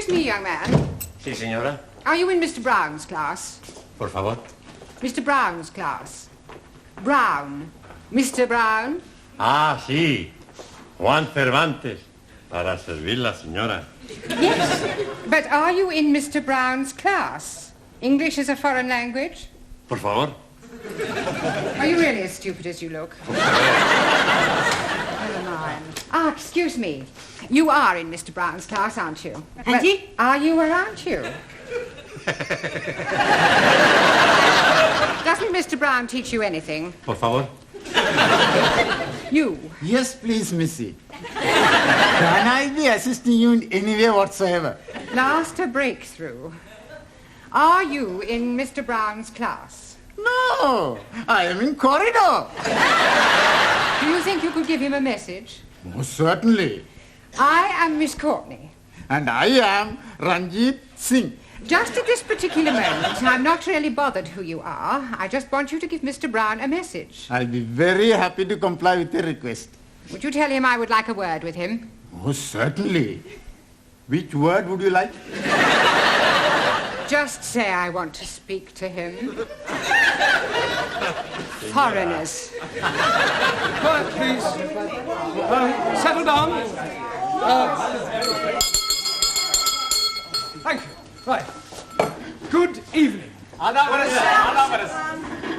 Excuse me, young man. Sí, señora. Are you in Mr. Brown's class? Por favor. Mr. Brown's class. Brown. Mr. Brown? Ah, sí. Juan Cervantes. Para servirla, señora. Yes. But are you in Mr. Brown's class? English is a foreign language? Por favor. Are you really as stupid as you look? Never mind. Ah, excuse me. You are in Mr. Brown's class, aren't you? Auntie? Are you or aren't you? Doesn't Mr. Brown teach you anything? Por favor. You? Yes, please, Missy. Can I be assisting you in any way whatsoever? Last a breakthrough. Are you in Mr. Brown's class? No, I am in corridor. Do you think you could give him a message? Most certainly. I am Miss Courtney. And I am Ranjeet Singh. Just at this particular moment, I'm not really bothered who you are. I just want you to give Mr. Brown a message. I'll be very happy to comply with your request. Would you tell him I would like a word with him? Most certainly. Which word would you like? Just say I want to speak to him. Foreigners. Quiet, please. Settle down. Thank you. Right. Good evening.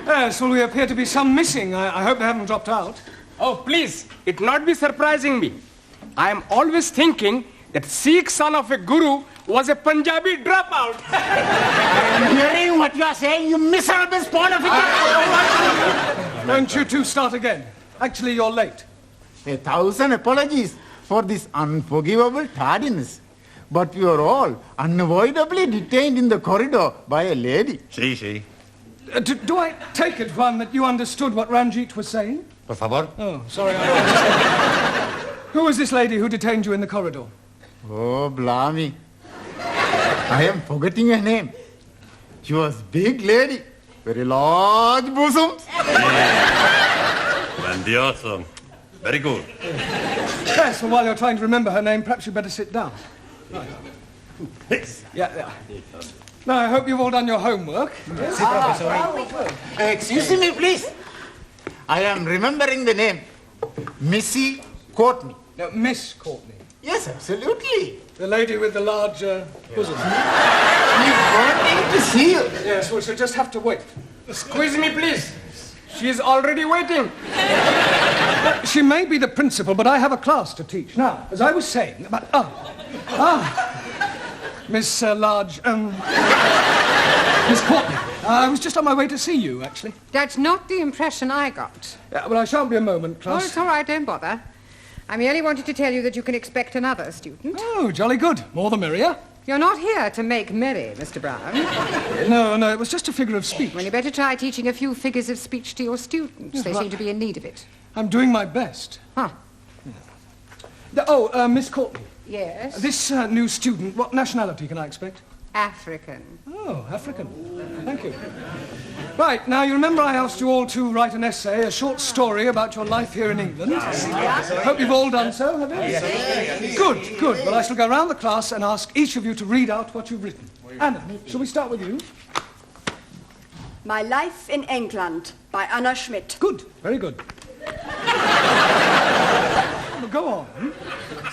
Yes, well, we appear to be some missing. I hope they haven't dropped out. Oh, please, it not be surprising me. I am always thinking that Sikh son of a guru was a Punjabi dropout. I'm hearing what you are saying, you miserable spawn of a... Won't you two start again? Actually, you're late. 1,000 apologies for this unforgivable tardiness. But we are all unavoidably detained in the corridor by a lady. Sí, sí. Do I take it, Juan, that you understood what Ranjeet was saying? Por favor. Oh, sorry. Who was this lady who detained you in the corridor? Oh, blimey. I am forgetting her name. She was big lady. Very large bosoms. Grandioso. Very good. Yes, well, while you're trying to remember her name, perhaps you'd better sit down. Yes. Yeah. Now, I hope you've all done your homework. Yes? Excuse me, please. I am remembering the name. Missy Courtney. No, Miss Courtney. Yes, absolutely. The lady with the large bosom. She's wanting to see you. Yes, well, she'll just have to wait. Squeeze me, please. She is already waiting. She may be the principal, but I have a class to teach. Now, as I was saying about... Miss Miss Courtney. I was just on my way to see you, actually. That's not the impression I got. Yeah, well, I shan't be a moment, Oh, class. it's all right, don't bother. I merely wanted to tell you that you can expect another student. Oh, jolly good. More the merrier. You're not here to make merry, Mr. Brown. No, it was just a figure of speech. Well, you better try teaching a few figures of speech to your students. Yes, They well, seem to be in need of it. I'm doing my best. Huh. Oh, Miss Courtney. Yes? This new student, what nationality can I expect? African. Oh, African. Thank you. Right, now you remember I asked you all to write an essay, a short story about your life here in England. Hope you've all done so, have you? Yes. Good. Well, I shall go round the class and ask each of you to read out what you've written. Anna, shall we start with you? My Life in England by Anna Schmidt. Good, very good. Well, go on.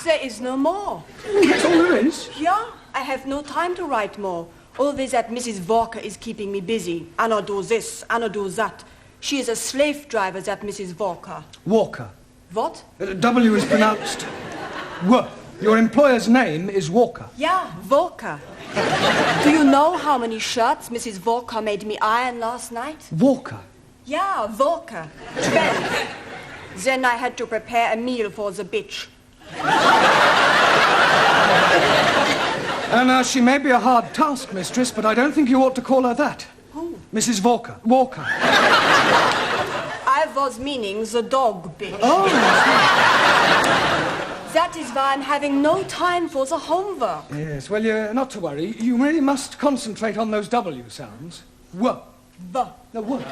There is no more. That's all there is? Yeah, I have no time to write more. Always that Mrs. Walker is keeping me busy. Anna do this, Anna do that. She is a slave driver, that Mrs. Walker. Walker. What? W is pronounced W. Your employer's name is Walker. Yeah, Walker. Do you know how many shirts Mrs. Walker made me iron last night? Walker? Yeah, Walker. 12. Then I had to prepare a meal for the bitch. And she may be a hard taskmistress, but I don't think you ought to call her that. Who? Mrs. Walker. Walker. I was meaning the dog bitch. Oh. That is why I'm having no time for the homework. Yes, well, you're not to worry. You really must concentrate on those W sounds. W. V. No, W.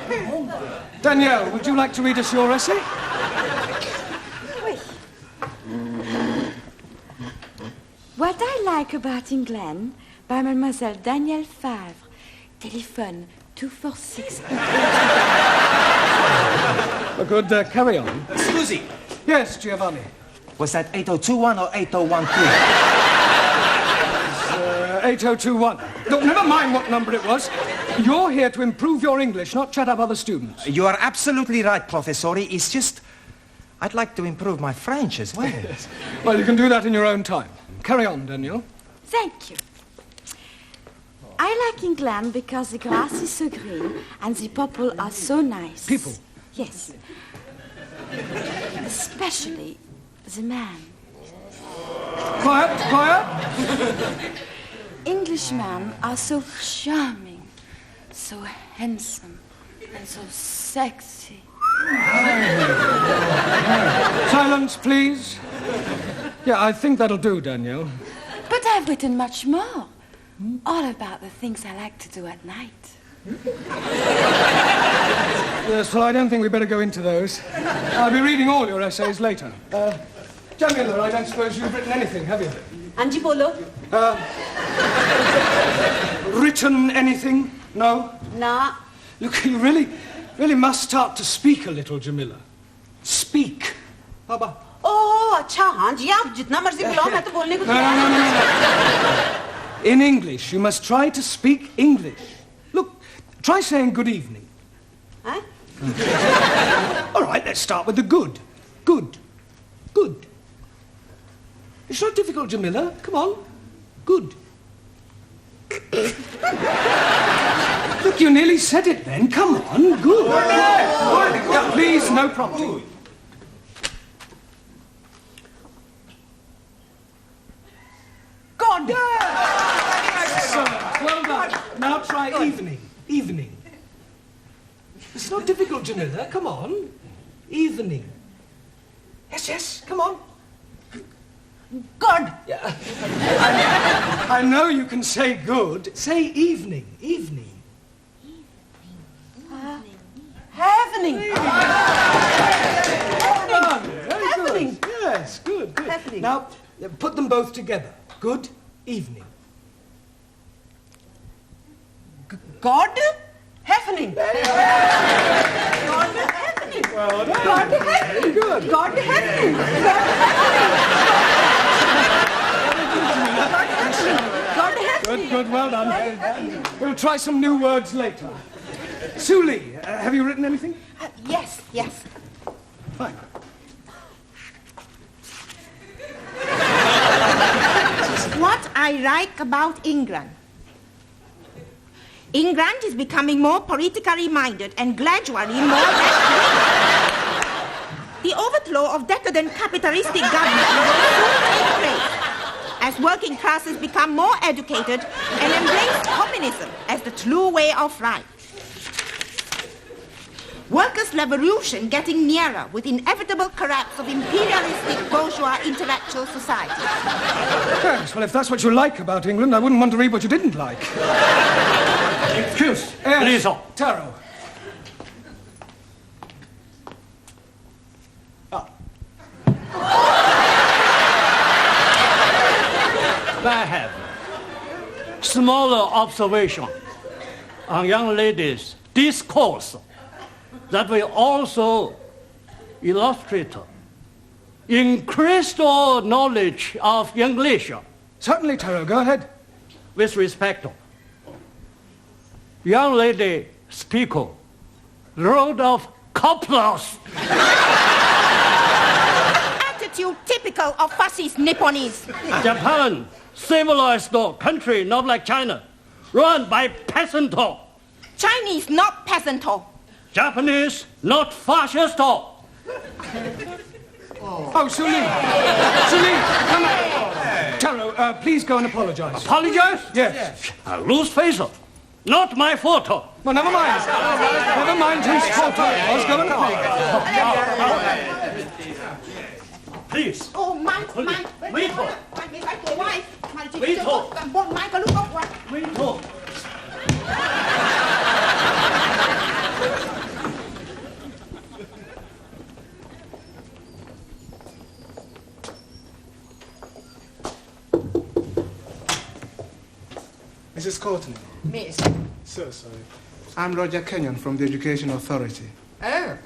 Danielle, would you like to read us your essay? What I like about England by Mademoiselle Danielle Favre. Telephone 246. Good, carry on. Susie, Yes, Giovanni. was that 8021 or 8013? 8021. Look, never mind what number it was. You're here to improve your English, not chat up other students. You are absolutely right, Professori. It's just, I'd like to improve my French as well. Well, you can do that in your own time. Carry on, Danielle. Thank you. I like England because the grass is so green and the people are so nice. People? Yes. Especially the man. Quiet, quiet. Englishmen are so charming, so handsome, and so sexy. Silence, please. Yeah, I think that'll do, Danielle. But I've written much more. All about the things I like to do at night. Yes, well, I don't think we better go into those. I'll be reading all your essays later. Camiller, I don't suppose you've written anything, have you? Anji bolo? Written anything? No? Na. Look, you really must start to speak a little, Jamila. Speak. Baba. Oh, अच्छा हाँ जी आप जितना मर्जी बुलाओ मैं तो बोलने को No. In English, you must try to speak English. Look, try saying good evening. Huh? All right, let's start with the good. Good. Good. It's not difficult, Jamila. Come on. Good. Look, you nearly said it then. Come on. Good. Yeah, please, no prompting. God. Excellent. Well done. Now try evening. Evening. It's not difficult, Jamila. Come on. Evening. Yes. Come on. God. Yeah. I know you can say good. Say evening. Evening. Happening. Very Happening. good. Yes, good. Happening. Now, put them both together. Good evening. God. Happening. God happening. Well done. God happening. Very good. God happening. God happening. Good, well done. We'll try some new words later. Suli, have you written anything? Yes. Fine. What I like about England. England is becoming more politically minded and gradually more left-wing. The overthrow of decadent capitalistic government will soon take place as working classes become more educated and embrace communism as the true way of life. Workers' revolution getting nearer with inevitable collapse of imperialistic bourgeois intellectual society. Yes, well, if that's what you like about England, I wouldn't want to read what you didn't like. Excuse, Yes, please. Tarō. I have smaller observation on young ladies' discourse that will also illustrate increased knowledge of English. Certainly, Tarō, go ahead. With respect, young lady speak load of couplers. Attitude typical of fascist Nipponese. Japan, civilized country, not like China, run by peasant. Chinese, not peasant. Japanese, not fascist. Oh, Suli, come on. Tarō, please go and apologize. Apologize? Yes. I lose face. Not my fault. Well, never mind. Never mind whose fault it was. Go and apologize. Please. Oh, my wife. Wait. Mrs. Courtney. Miss. So sorry. I'm Roger Kenyon from the Education Authority. Oh.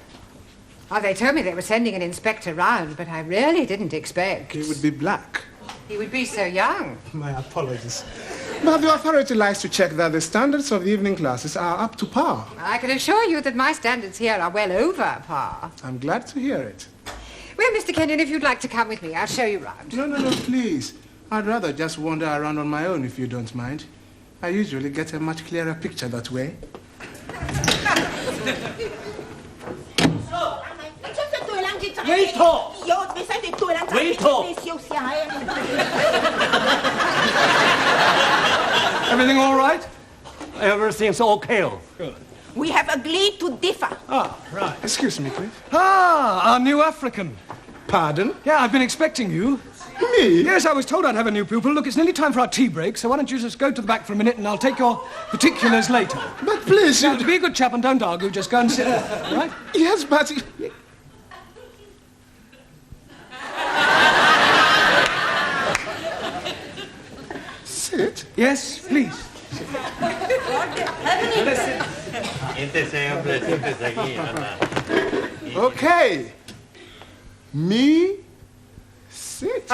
Oh, they told me they were sending an inspector round, but I really didn't expect. He would be black. He would be so young. My apologies. But the authority likes to check that the standards of the evening classes are up to par. I can assure you that my standards here are well over par. I'm glad to hear it. Well, Mr. Kenyon, if you'd like to come with me, I'll show you round. No, please. I'd rather just wander around on my own if you don't mind. I usually get a much clearer picture that way. Everything all right? Everything's okay. Good. We have agreed to differ. Ah, right. Excuse me, please. Ah, our new African. Pardon? Yeah, I've been expecting you. Me? Yes, I was told I'd have a new pupil. Look, it's nearly time for our tea break, so why don't you just go to the back for a minute and I'll take your particulars later. But please, Now, be a good chap and don't argue. Just go and sit there, all right? Yes, but... Sit? Yes, please. Siéntese, hombre, siéntese aquí, anda. Okay. Me, sit.